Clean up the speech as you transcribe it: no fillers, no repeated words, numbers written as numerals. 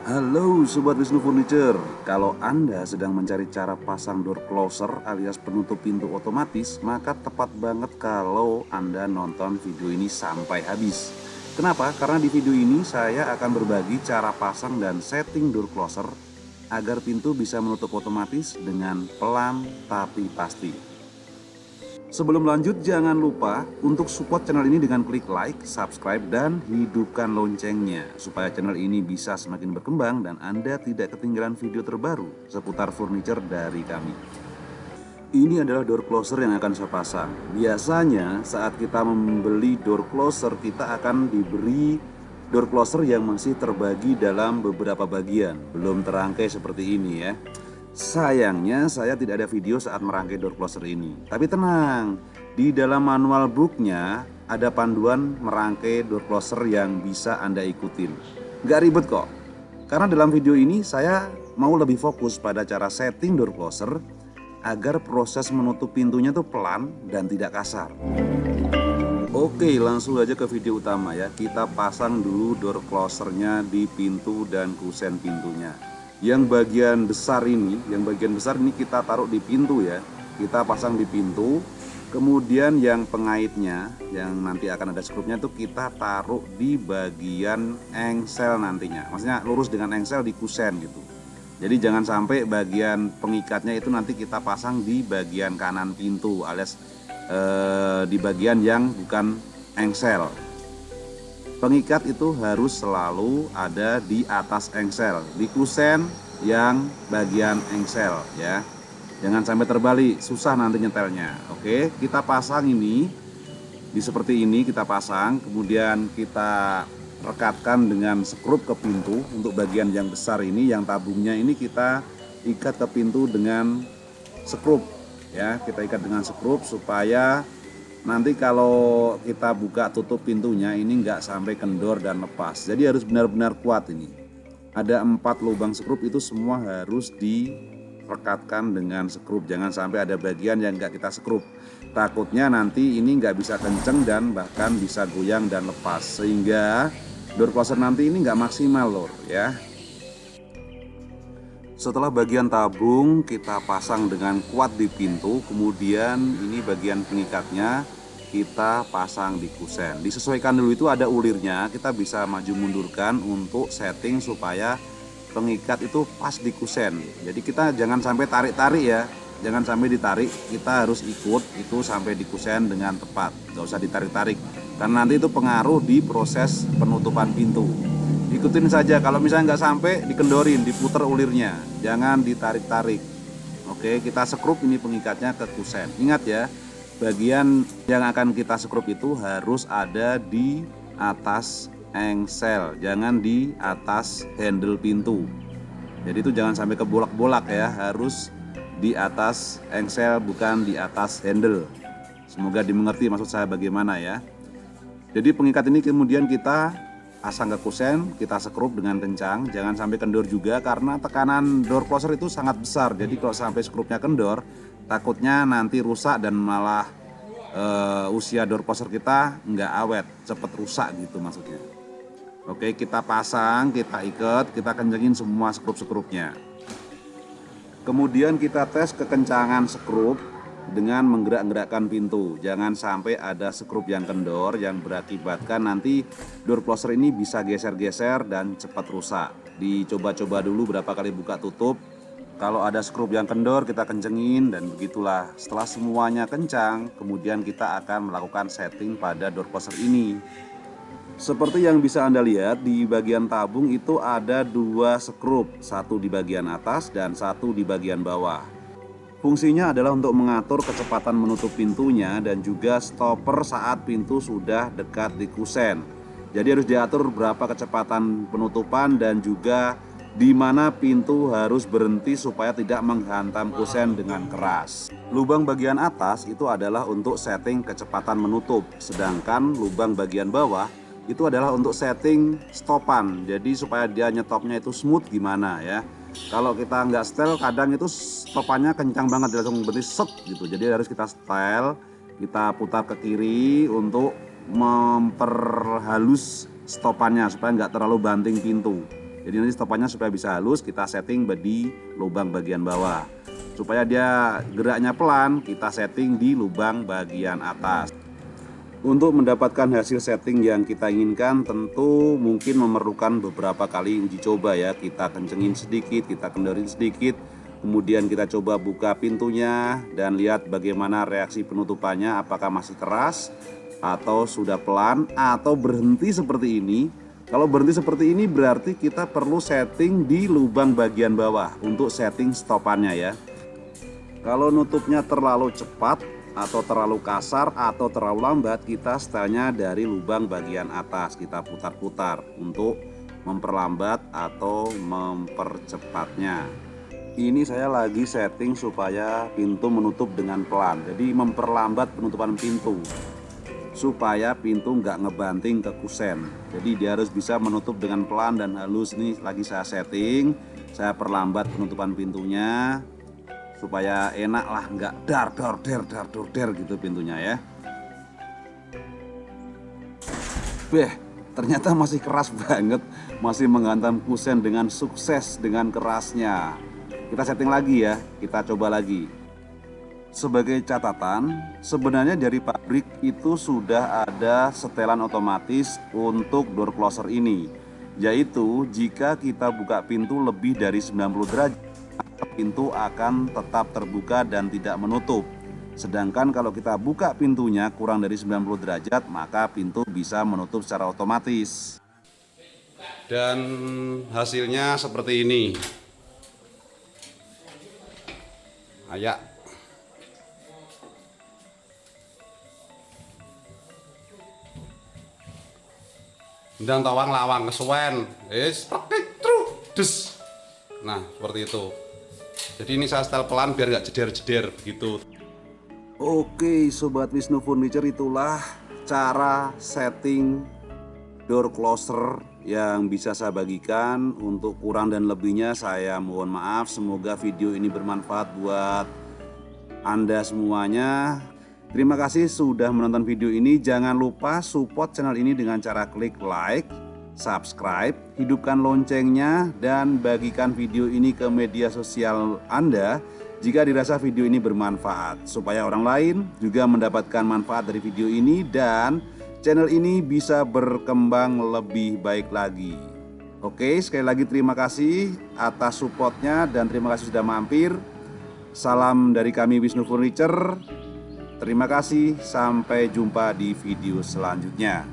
Halo Sobat Wisnu Furniture. Kalau Anda sedang mencari cara pasang door closer alias penutup pintu otomatis, maka tepat banget kalau Anda nonton video ini sampai habis. Kenapa? Karena di video ini saya akan berbagi cara pasang dan setting door closer agar pintu bisa menutup otomatis dengan pelan tapi pasti. Sebelum lanjut, jangan lupa untuk support channel ini dengan klik like, subscribe, dan hidupkan loncengnya supaya channel ini bisa semakin berkembang dan Anda tidak ketinggalan video terbaru seputar furniture dari kami. Ini adalah door closer yang akan saya pasang. Biasanya saat kita membeli door closer, kita akan diberi door closer yang masih terbagi dalam beberapa bagian, belum terangkai seperti ini ya. Sayangnya saya tidak ada video saat merangkai door closer ini. Tapi tenang, di dalam manual booknya ada panduan merangkai door closer yang bisa Anda ikutin. Gak ribet kok. Karena dalam video ini saya mau lebih fokus pada cara setting door closer agar proses menutup pintunya tuh pelan dan tidak kasar. Oke, langsung aja ke video utama ya. Kita pasang dulu door closernya di pintu dan kusen pintunya. Yang bagian besar ini kita taruh di pintu ya. Kita pasang di pintu. Kemudian yang pengaitnya, yang nanti akan ada skrupnya itu kita taruh di bagian engsel nantinya. Maksudnya lurus dengan engsel di kusen gitu. Jadi jangan sampai bagian pengikatnya itu nanti kita pasang di bagian kanan pintu alias di bagian yang bukan engsel. Pengikat itu harus selalu ada di atas engsel, di kusen yang bagian engsel ya. Jangan sampai terbalik, susah nanti nyetelnya. Oke, kita pasang ini di seperti ini kita pasang, kemudian kita rekatkan dengan skrup ke pintu. Untuk bagian yang besar ini, yang tabungnya ini kita ikat ke pintu dengan skrup ya. Kita ikat dengan skrup supaya nanti kalau kita buka tutup pintunya ini nggak sampai kendor dan lepas. Jadi harus benar-benar kuat ini. Ada 4 lubang skrup itu semua harus direkatkan dengan skrup. Jangan sampai ada bagian yang nggak kita skrup. Takutnya nanti ini nggak bisa kenceng dan bahkan bisa goyang dan lepas. Sehingga door closer nanti ini nggak maksimal lor ya. Setelah bagian tabung kita pasang dengan kuat di pintu, kemudian ini bagian pengikatnya kita pasang di kusen. Disesuaikan dulu, itu ada ulirnya, kita bisa maju mundurkan untuk setting supaya pengikat itu pas di kusen. Jadi kita jangan sampai tarik-tarik ya, jangan sampai ditarik, kita harus ikut itu sampai di kusen dengan tepat, nggak usah ditarik-tarik, karena nanti itu pengaruh di proses penutupan pintu. Ikutin saja, kalau misalnya nggak sampai dikendorin, diputer ulirnya, jangan ditarik-tarik. Oke, kita skrup ini pengikatnya ke kusen. Ingat ya, bagian yang akan kita skrup itu harus ada di atas engsel, jangan di atas handle pintu. Jadi itu jangan sampai kebolak-bolak ya, harus di atas engsel bukan di atas handle. Semoga dimengerti maksud saya bagaimana ya. Jadi pengikat ini kemudian kita pasang ke kusen, kita skrup dengan kencang, jangan sampai kendor juga karena tekanan door closer itu sangat besar. Jadi kalau sampai skrupnya kendor, takutnya nanti rusak dan malah usia door closer kita nggak awet, cepet rusak gitu maksudnya. Oke, kita pasang, kita ikat, kita kencengin semua skrup-skrupnya. Kemudian kita tes kekencangan skrup dengan menggerak-gerakkan pintu. Jangan sampai ada skrup yang kendor yang berakibatkan nanti door closer ini bisa geser-geser dan cepat rusak. Dicoba-coba dulu berapa kali buka tutup. Kalau ada skrup yang kendor kita kencengin dan begitulah. Setelah semuanya kencang, kemudian kita akan melakukan setting pada door closer ini. Seperti yang bisa Anda lihat, di bagian tabung itu ada 2 skrup, satu di bagian atas dan satu di bagian bawah. Fungsinya adalah untuk mengatur kecepatan menutup pintunya dan juga stopper saat pintu sudah dekat di kusen. Jadi harus diatur berapa kecepatan penutupan dan juga di mana pintu harus berhenti supaya tidak menghantam kusen dengan keras. Lubang bagian atas itu adalah untuk setting kecepatan menutup, sedangkan lubang bagian bawah itu adalah untuk setting stopan. Jadi supaya dia nyetopnya itu smooth gimana ya. Kalau kita nggak setel, kadang itu stopannya kencang banget, langsung berarti set gitu. Jadi harus kita setel, kita putar ke kiri untuk memperhalus stopannya supaya nggak terlalu banting pintu. Jadi nanti stopannya supaya bisa halus kita setting di lubang bagian bawah. Supaya dia geraknya pelan kita setting di lubang bagian atas. Untuk mendapatkan hasil setting yang kita inginkan tentu mungkin memerlukan beberapa kali uji coba ya. Kita kencengin sedikit, kita kendorin sedikit, kemudian kita coba buka pintunya dan lihat bagaimana reaksi penutupannya, apakah masih keras atau sudah pelan atau berhenti seperti ini. Kalau berhenti seperti ini berarti kita perlu setting di lubang bagian bawah untuk setting stopannya ya. Kalau nutupnya terlalu cepat atau terlalu kasar atau terlalu lambat, kita setelnya dari lubang bagian atas, kita putar-putar untuk memperlambat atau mempercepatnya. Ini saya lagi setting supaya pintu menutup dengan pelan, jadi memperlambat penutupan pintu supaya pintu nggak ngebanting ke kusen. Jadi dia harus bisa menutup dengan pelan dan halus. Nih lagi saya setting, saya perlambat penutupan pintunya supaya enak lah, nggak dar gitu pintunya ya. Ternyata masih keras banget, masih menghantam kusen dengan sukses dengan kerasnya. Kita setting lagi ya, kita coba lagi. Sebagai catatan, sebenarnya dari pabrik itu sudah ada setelan otomatis untuk door closer ini, yaitu jika kita buka pintu lebih dari 90 derajat pintu akan tetap terbuka dan tidak menutup. Sedangkan kalau kita buka pintunya kurang dari 90 derajat maka pintu bisa menutup secara otomatis. Dan hasilnya seperti ini. Ayak. Dan tawang lawang kesuwen. Nah, seperti itu. Jadi ini saya setel pelan biar nggak jeder-jeder begitu. Oke Sobat Wisnu Furniture, itulah cara setting door closer yang bisa saya bagikan. Untuk kurang dan lebihnya saya mohon maaf. Semoga video ini bermanfaat buat Anda semuanya. Terima kasih sudah menonton video ini. Jangan lupa support channel ini dengan cara klik like, subscribe, hidupkan loncengnya, dan bagikan video ini ke media sosial Anda jika dirasa video ini bermanfaat, supaya orang lain juga mendapatkan manfaat dari video ini dan channel ini bisa berkembang lebih baik lagi. Oke, sekali lagi terima kasih atas supportnya dan terima kasih sudah mampir. Salam dari kami Wisnu Furniture. Terima kasih, sampai jumpa di video selanjutnya.